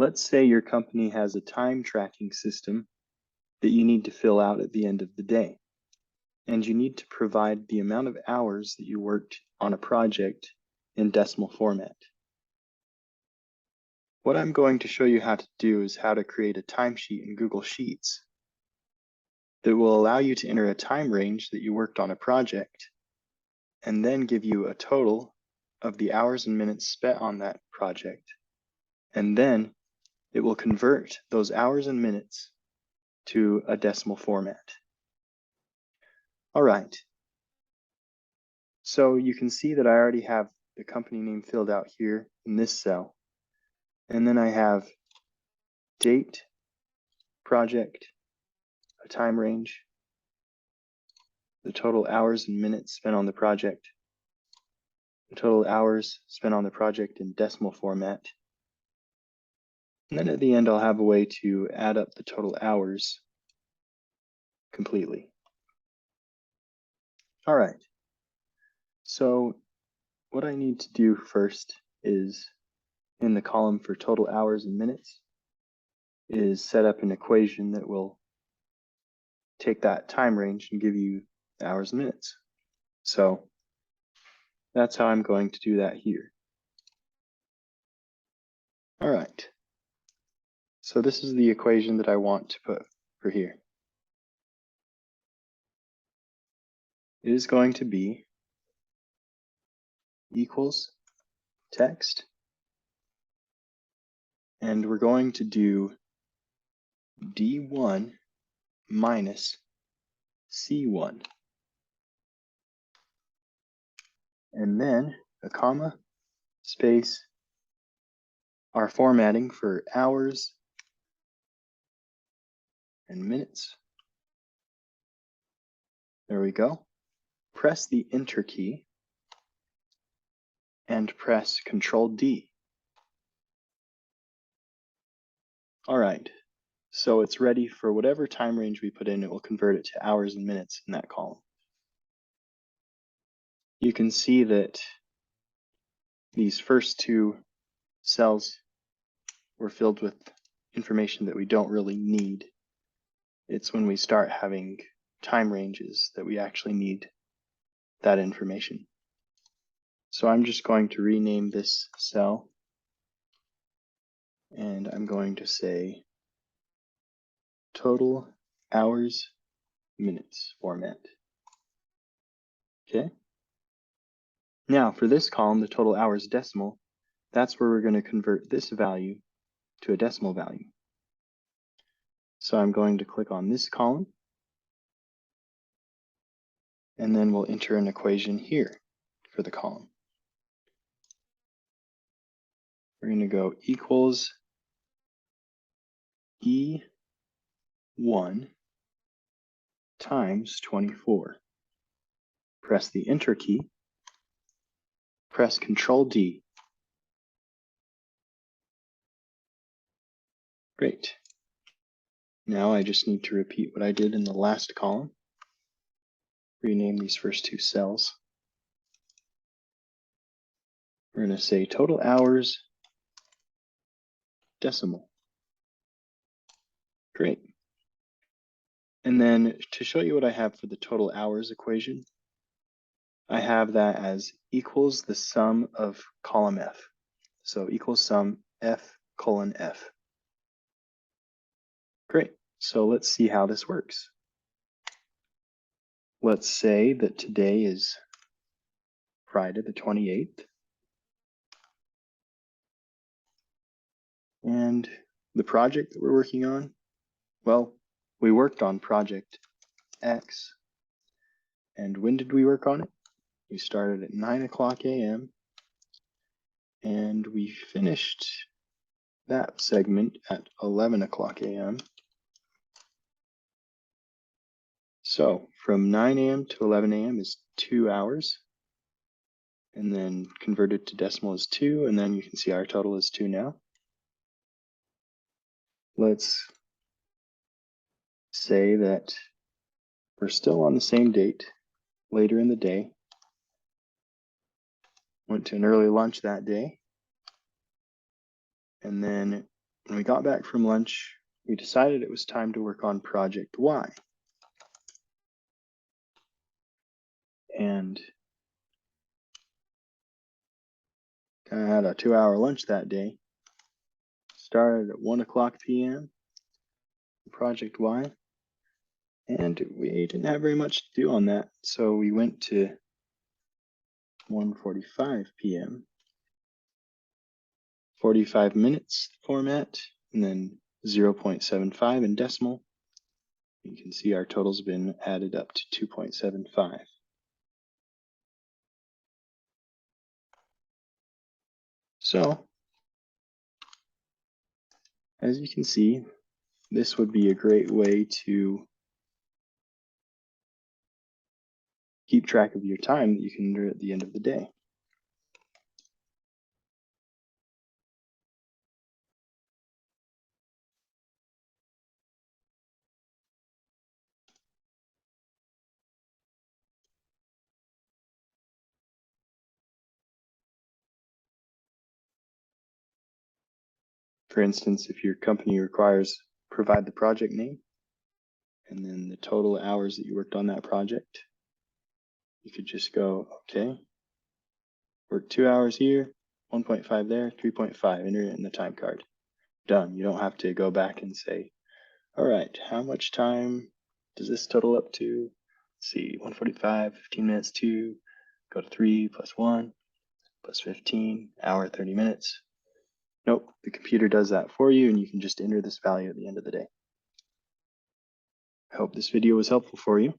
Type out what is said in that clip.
Let's say your company has a time tracking system that you need to fill out at the end of the day, and you need to provide the amount of hours that you worked on a project in decimal format. What I'm going to show you how to do is how to create a timesheet in Google Sheets that will allow you to enter a time range that you worked on a project and then give you a total of the hours and minutes spent on that project. And then it will convert those hours and minutes to a decimal format. All right. So you can see that I already have the company name filled out here in this cell. And then I have date, project, a time range, the total hours and minutes spent on the project, the total hours spent on the project in decimal format. And then at the end, I'll have a way to add up the total hours completely. All right. So what I need to do first is, in the column for total hours and minutes, is set up an equation that will take that time range and give you the hours and minutes. So that's how I'm going to do that here. All right. So this is the equation that I want to put for here. It is going to be equals text, and we're going to do D1 minus C1. And then a comma, space, our formatting for hours and minutes. There we go. Press the Enter key and press Control D. All right, so it's ready for whatever time range we put in. It will convert it to hours and minutes in that column. You can see that these first two cells were filled with information that we don't really need. It's when we start having time ranges that we actually need that information. So I'm just going to rename this cell, and I'm going to say total hours minutes format. Okay. Now for this column, the total hours decimal, that's where we're going to convert this value to a decimal value. So I'm going to click on this column, and then we'll enter an equation here for the column. We're going to go equals E1 times 24. Press the Enter key, press Control D. Great. Now I just need to repeat what I did in the last column. Rename these first two cells. We're going to say total hours decimal. Great. And then to show you what I have for the total hours equation, I have that as equals the sum of column F. So equals sum F colon F. Great. So let's see how this works. Let's say that today is Friday the 28th. And the project that we're working on, well, we worked on project X. And when did we work on it? We started at 9 o'clock a.m. and we finished that segment at 11 o'clock a.m. So from 9 a.m. to 11 a.m. is 2 hours. And then converted to decimal is 2. And then you can see our total is 2 now. Let's say that we're still on the same date later in the day. Went to an early lunch that day. And then When we got back from lunch, we decided it was time to work on project Y. And I had a 2-hour lunch that day. Started at 1:00 p.m. Project Y. And we didn't have very much to do on that, so we went to 1:45 p.m. 45 minutes format, and then 0.75 in decimal. You can see our total's been added up to 2.75. So, as you can see, this would be a great way to keep track of your time that you can enter at the end of the day. For instance, if your company requires provide the project name and then the total hours that you worked on that project, you could just go, okay, work 2 hours here, 1.5 there, 3.5, enter it in the time card. Done. You don't have to go back and say, all right, how much time does this total up to? Let's see, 1:45, 15 minutes, 2, go to 3 plus 1 plus 15, hour, 30 minutes. Nope, the computer does that for you, and you can just enter this value at the end of the day. I hope this video was helpful for you.